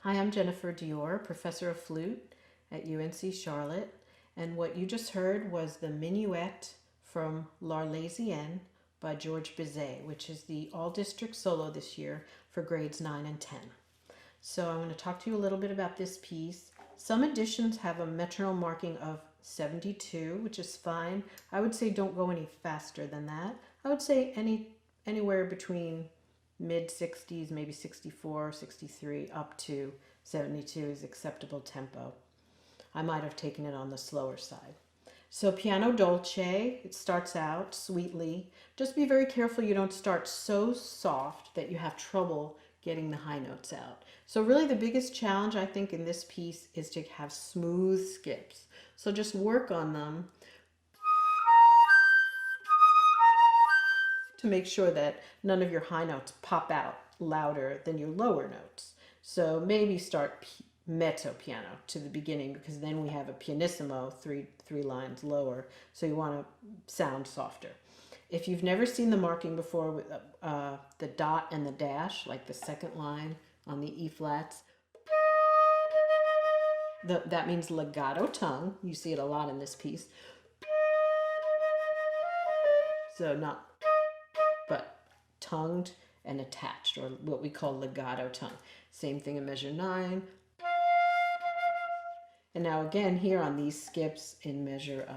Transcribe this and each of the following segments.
Hi, I'm Jennifer Dior, professor of flute at UNC Charlotte, and what you just heard was the Minuet from L'Arlésienne by George Bizet, which is the all-district solo this year for grades 9 and 10. So I'm going to talk to you a little bit about this piece. Some editions have a metronome marking of 72, which is fine. I would say don't go any faster than that. I would say anywhere between mid 60s, maybe 64, 63, up to 72 is acceptable tempo. I might have taken it on the slower side. So piano dolce, it starts out sweetly. Just be very careful you don't start so soft that you have trouble getting the high notes out. So really the biggest challenge I think in this piece is to have smooth skips. So just work on them to make sure that none of your high notes pop out louder than your lower notes. So maybe start mezzo piano to the beginning, because then we have a pianissimo three lines lower, so you want to sound softer. If you've never seen the marking before with the dot and the dash, like the second line on the E flats, that means legato tongue. You see it a lot in this piece. So not, but tongued and attached, or what we call legato tongue. Same thing in measure 9. And now again here on these skips in measure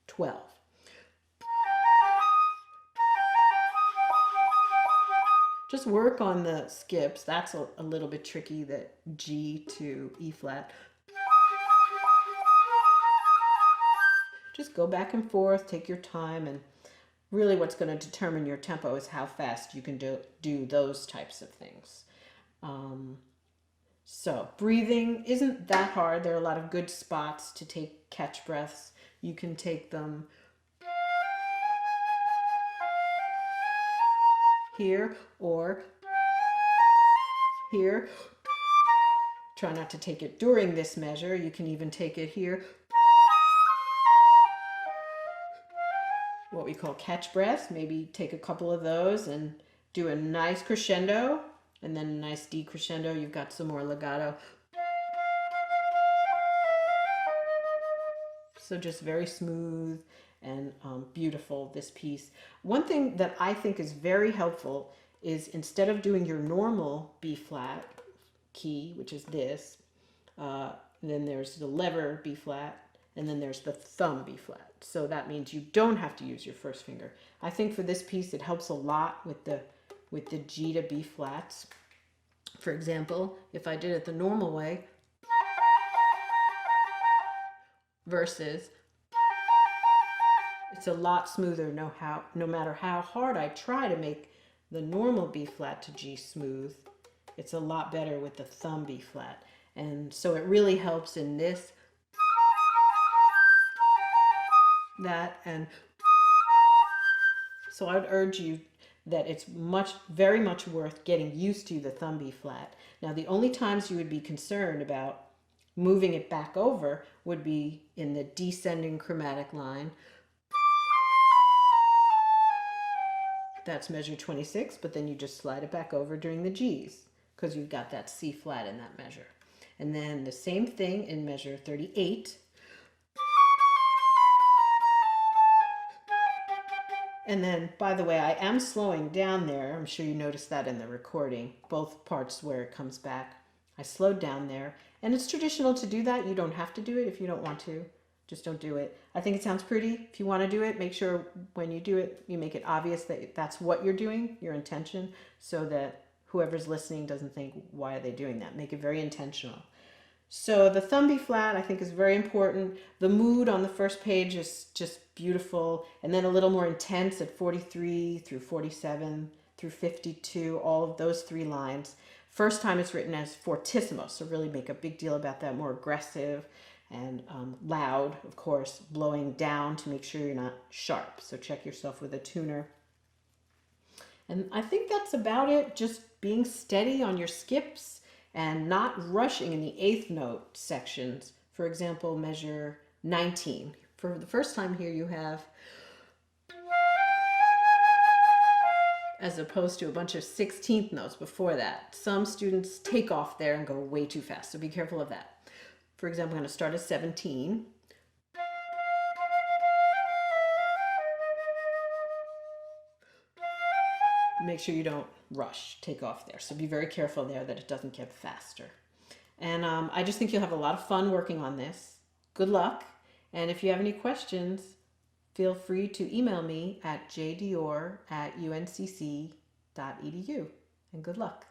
12. Just work on the skips. That's a little bit tricky, that G to E flat. Just go back and forth, take your time, and really what's going to determine your tempo is how fast you can do those types of things. So breathing isn't that hard. There are a lot of good spots to take catch breaths. You can take them here or here. Try not to take it during this measure. You can even take it here. What we call catch breaths. Maybe take a couple of those and do a nice crescendo and then a nice decrescendo. You've got some more legato. So just very smooth and beautiful, this piece. One thing that I think is very helpful is, instead of doing your normal B flat key, which is this, then there's the lever B flat, and then there's the thumb B flat. So that means you don't have to use your first finger. I think for this piece it helps a lot with the G to B flats. For example, if I did it the normal way versus, it's a lot smoother no matter how hard I try to make the normal B flat to G smooth. It's a lot better with the thumb B flat. And so it really helps in this, that, and so I would urge you that it's very much worth getting used to the thumb B flat. Now the only times you would be concerned about moving it back over would be in the descending chromatic line. That's measure 26, but then you just slide it back over during the G's, because you've got that C flat in that measure. And then the same thing in measure 38. And then, by the way, I am slowing down there. I'm sure you noticed that in the recording, both parts where it comes back. I slowed down there, and it's traditional to do that. You don't have to do it if you don't want to. Just don't do it. I think it sounds pretty. If you want to do it, make sure when you do it, you make it obvious that that's what you're doing, your intention, so that whoever's listening doesn't think, why are they doing that? Make it very intentional. So the thumb B flat I think is very important. The mood on the first page is just beautiful, and then a little more intense at 43 through 47 through 52, all of those 3 lines. First time it's written as fortissimo, so really make a big deal about that, more aggressive and loud, of course, blowing down to make sure you're not sharp. So check yourself with a tuner. And I think that's about it. Just being steady on your skips and not rushing in the 8th note sections. For example, measure 19. For the first time here you have, as opposed to a bunch of 16th notes before that. Some students take off there and go way too fast, so be careful of that. For example, I'm going to start at 17. Make sure you don't rush, take off there. So be very careful there that it doesn't get faster. And I just think you'll have a lot of fun working on this. Good luck. And if you have any questions, feel free to email me at jdior@uncc.edu. And good luck.